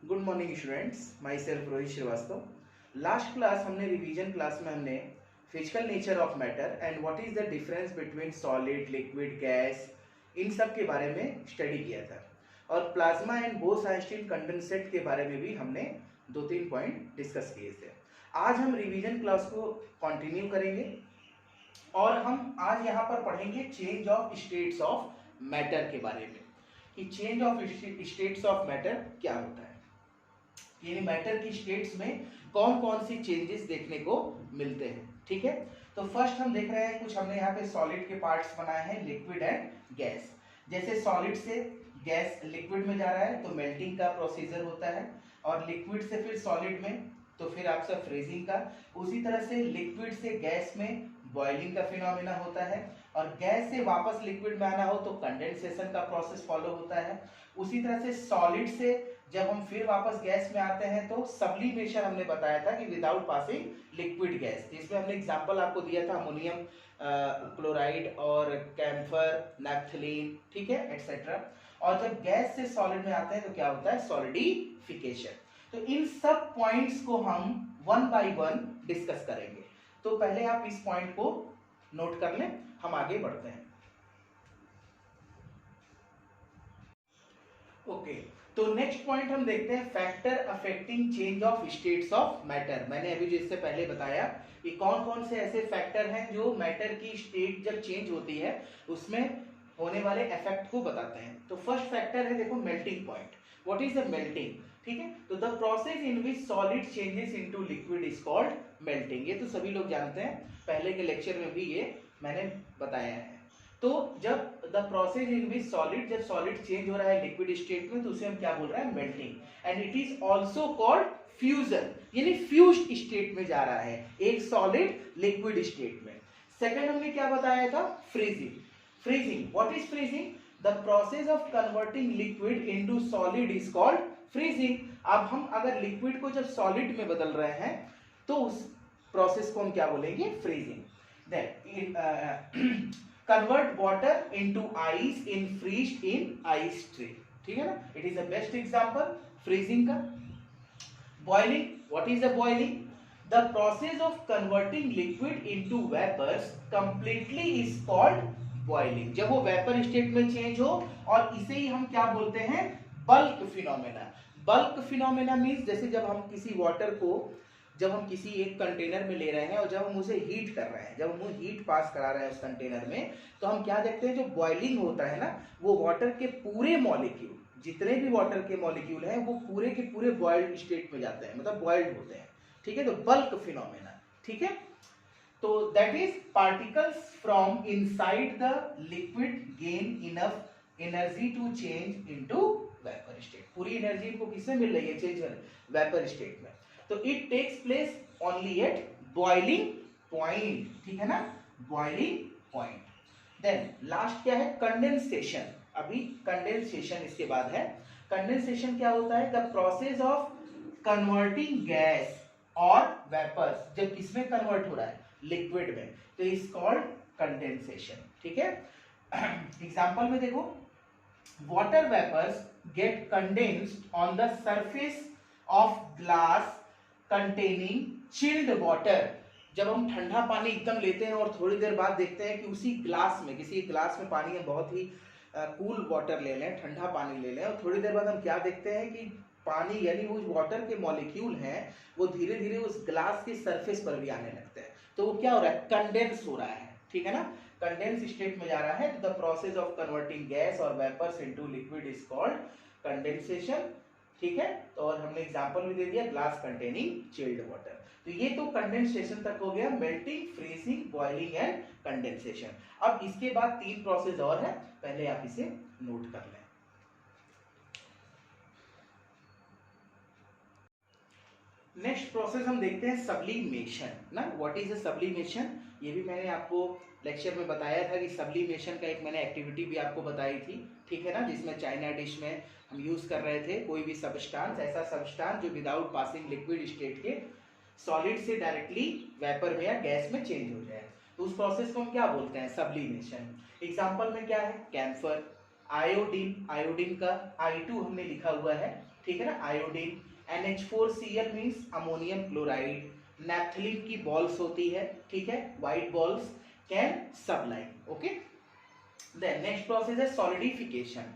Good morning students, myself Rohit Shrivastava. Last class हमने revision class में हमने physical nature of matter and what is the difference between solid, liquid, gas, इन सब के बारे में स्टडी किया था। और प्लाज्मा एंड बोस-आइंस्टीन कंडेंसेट के बारे में भी हमने 2-3 पॉइंट डिस्कस किए थे। आज हम रिवीजन क्लास को कंटिन्यू करेंगे और हम आज यहाँ पर पढ़ेंगे change of states of matter के बारे में कि change of states of matter क्या होता है, यानी मैटर की स्टेट्स में कौन कौन सी चेंजेस देखने को मिलते हैं। ठीक है, तो फर्स्ट हम देख रहे हैं कुछ हमने यहाँ पे सॉलिड के पार्ट्स बनाए हैं, लिक्विड एंड गैस। जैसे सॉलिड से गैस लिक्विड में जा रहा है तो मेल्टिंग का प्रोसीजर होता है, और लिक्विड से फिर सॉलिड में तो फिर आपका फ्रीजिंग का। उसी तरह से लिक्विड से गैस में बॉइलिंग का फिनोमेना होता है, और गैस से वापस लिक्विड में आना हो तो कंडेंसेशन का प्रोसेस फॉलो होता है। उसी तरह से सॉलिड से जब हम फिर वापस गैस में आते हैं तो सब्लिमेशन हमने बताया था कि विदाउट पासिंग लिक्विड गैस, जिसमें हमने एग्जांपल आपको दिया था अमोनियम क्लोराइड और कैम्फर, नैफ्थलीन, ठीक है, एक्सेट्रा। और जब गैस से सॉलिड में आते हैं तो क्या होता है, सॉलिडिफिकेशन। तो इन सब पॉइंट्स को हम वन बाय वन डिस्कस करेंगे। तो पहले आप इस पॉइंट को नोट कर लें, हम आगे बढ़ते हैं। ओके, तो नेक्स्ट पॉइंट हम देखते हैं factor affecting change of states of matter. मैंने अभी जो इससे पहले बताया कि कौन कौन से ऐसे फैक्टर हैं जो मैटर की स्टेट जब चेंज होती है उसमें होने वाले इफेक्ट को बताते हैं। तो फर्स्ट फैक्टर है, देखो, melting point. What is the melting? ठीक है, तो the process in which solid changes into liquid is called melting. ये तो सभी लोग जानते हैं, पहले के लेक्चर में भी ये मैंने बताया है। तो जब the process in which solid, जब सॉलिड चेंज हो रहा है लिक्विड स्टेट में तो उसे हम क्या बोल रहे हैं, melting. And it is also called fusion, यानी फ्यूज्ड स्टेट में जा रहा है एक सॉलिड लिक्विड स्टेट में। सेकंड हमने क्या बताया था, freezing. Freezing, what is freezing? The process of converting liquid into solid is called freezing. अब हम अगर लिक्विड को जब सॉलिड में बदल रहे हैं तो उस प्रोसेस को हम क्या बोलेंगे, freezing. Then convert water into ice in freeze in ice tray, ठीक है ना, it is the best example freezing का। boiling, what is the boiling? The process of converting liquid into vapors completely is called boiling। जब वो vapour state में change हो, और इसे ही हम क्या बोलते हैं, bulk phenomena. Bulk phenomena means जैसे जब हम किसी वाटर को, जब हम किसी एक कंटेनर में ले रहे हैं और जब हम उसे हीट कर रहे हैं, जब हम हीट पास करा रहे हैं उस कंटेनर में, तो हम क्या देखते हैं, जो बॉइलिंग होता है ना, वो वाटर के पूरे मॉलिक्यूल, जितने भी वाटर के मॉलिक्यूल हैं वो पूरे के पूरे बॉइल्ड स्टेट में जाते हैं, मतलब बॉइल्ड होते हैं। ठीक है, तो बल्क फिनोमेना। ठीक है, तो that is particles from inside the liquid gain enough energy to change into vapour state. पूरी एनर्जी इनको किसमें मिल रही है, चेंज वेपर स्टेट में। तो it takes place only at boiling point, ठीक है ना, बॉइलिंग पॉइंट। देन लास्ट क्या है, कंडेंसेशन। अभी कंडेंसेशन इसके बाद है। कंडेंसेशन क्या होता है, the process of converting gas और वेपर्स, जब किसमें कन्वर्ट हो रहा है, लिक्विड में, तो इज कॉल्ड कंडेंसेशन। ठीक है, एग्जांपल में देखो, water vapours get condensed on the surface of glass containing chilled water. जब हम ठंडा पानी एकदम लेते हैं और थोड़ी देर बाद देखते हैं कि उसी ग्लास में, किसी ग्लास में पानी हम बहुत ही कूल वाटर ले लें, ठंडा पानी ले लें, और थोड़ी देर बाद हम क्या देखते हैं कि पानी, यानी वो वाटर के मॉलिक्यूल हैं, वो धीरे धीरे उस ग्लास की सरफेस पर भी आने लगते हैं। तो वो क्या हो रहा है, कंडेंस हो रहा है। ठीक है ना, कंडेंस स्टेट में जा रहा है। The process of converting gas और vapours into liquid is called condensation. ठीक है, तो और हमने एग्जांपल भी दे दिया, ग्लास कंटेनिंग चिल्ड वाटर। तो ये तो कंडेंसेशन तक हो गया, melting, freezing, boiling and condensation. अब इसके बाद 3 प्रोसेस और है, पहले आप इसे नोट कर लें। नेक्स्ट प्रोसेस हम देखते हैं सब्लिमेशन ना। What is a sublimation? ये भी मैंने आपको लेक्चर में बताया था कि सब्लिमेशन का एक मैंने एक्टिविटी भी आपको बताई थी, ठीक है ना, जिसमें चाइना डिश में हम यूज कर रहे थे कोई भी सबस्टांस, ऐसा सबस्टांस जो विदाउट पासिंग लिक्विड स्टेट के सॉलिड से डायरेक्टली वेपर में या गैस में चेंज हो जाए, तो उस प्रोसेस को हम क्या बोलते हैं, सब्लिमेशन। एग्जाम्पल में क्या है, कैम्फर, आयोडीन, आयोडीन का I2 हमने लिखा हुआ है, ठीक है ना, iodine. NH4Cl means ammonium chloride. Naphthalene की बॉल्स होती है, ठीक है, white balls can sublime, okay. Then next process है solidification,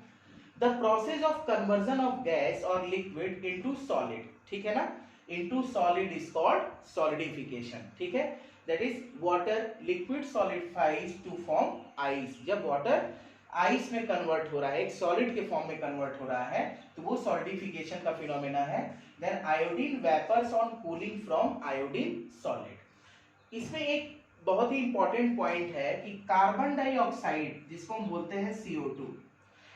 the process of conversion of gas और लिक्विड इनटू सॉलिड, ठीक है ना, into solid is called solidification, ठीक है। That is water liquid solidifies to form ice. जब water ice में convert हो रहा है, एक सॉलिड के फॉर्म में कन्वर्ट हो रहा है, तो वो सॉलिडिफिकेशन का फिनोमेना है। Then iodine vapours on cooling from iodine solid. इसमें एक बहुत ही इंपॉर्टेंट पॉइंट है कि कार्बन डाइऑक्साइड जिसको हम बोलते हैं CO2,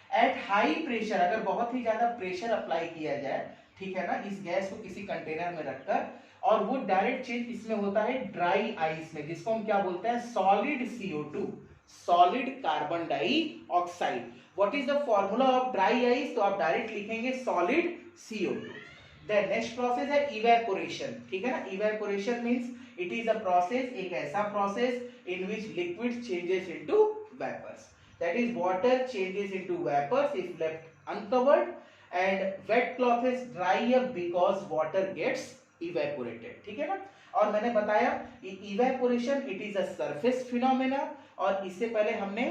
एट हाई प्रेशर, अगर बहुत ही ज्यादा प्रेशर अप्लाई किया जाए, ठीक है ना, इस गैस को किसी कंटेनर में रखकर, और वो डायरेक्ट चेंज इसमें होता है ड्राई आइस में, जिसको हम क्या बोलते हैं, solid CO2, solid carbon dioxide. What is the formula of dry ice, तो आप डायरेक्ट लिखेंगे solid CO2। Then next process है इवेपोरेशन, ठीक है ना, evaporation means it is a process, एक ऐसा process in which liquid changes into vapours, that is water changes into vapours if left uncovered and wet cloth is dry up because water gets evaporated, ठीक है ना। और मैंने बताया evaporation it is a surface phenomena, और इससे पहले हमने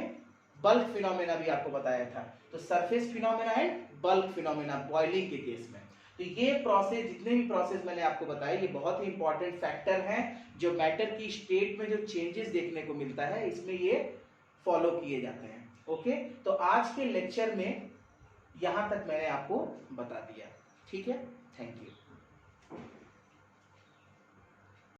बल्क फिनोमेना भी आपको बताया था। तो surface phenomena and bulk phenomena boiling के केस में, तो ये प्रोसेस, जितने भी प्रोसेस मैंने आपको बताया, ये बहुत ही इंपॉर्टेंट फैक्टर हैं जो मैटर की स्टेट में जो चेंजेस देखने को मिलता है, इसमें ये फॉलो किए जाते हैं, ओके। तो आज के लेक्चर में यहां तक मैंने आपको बता दिया, ठीक है, थैंक यू।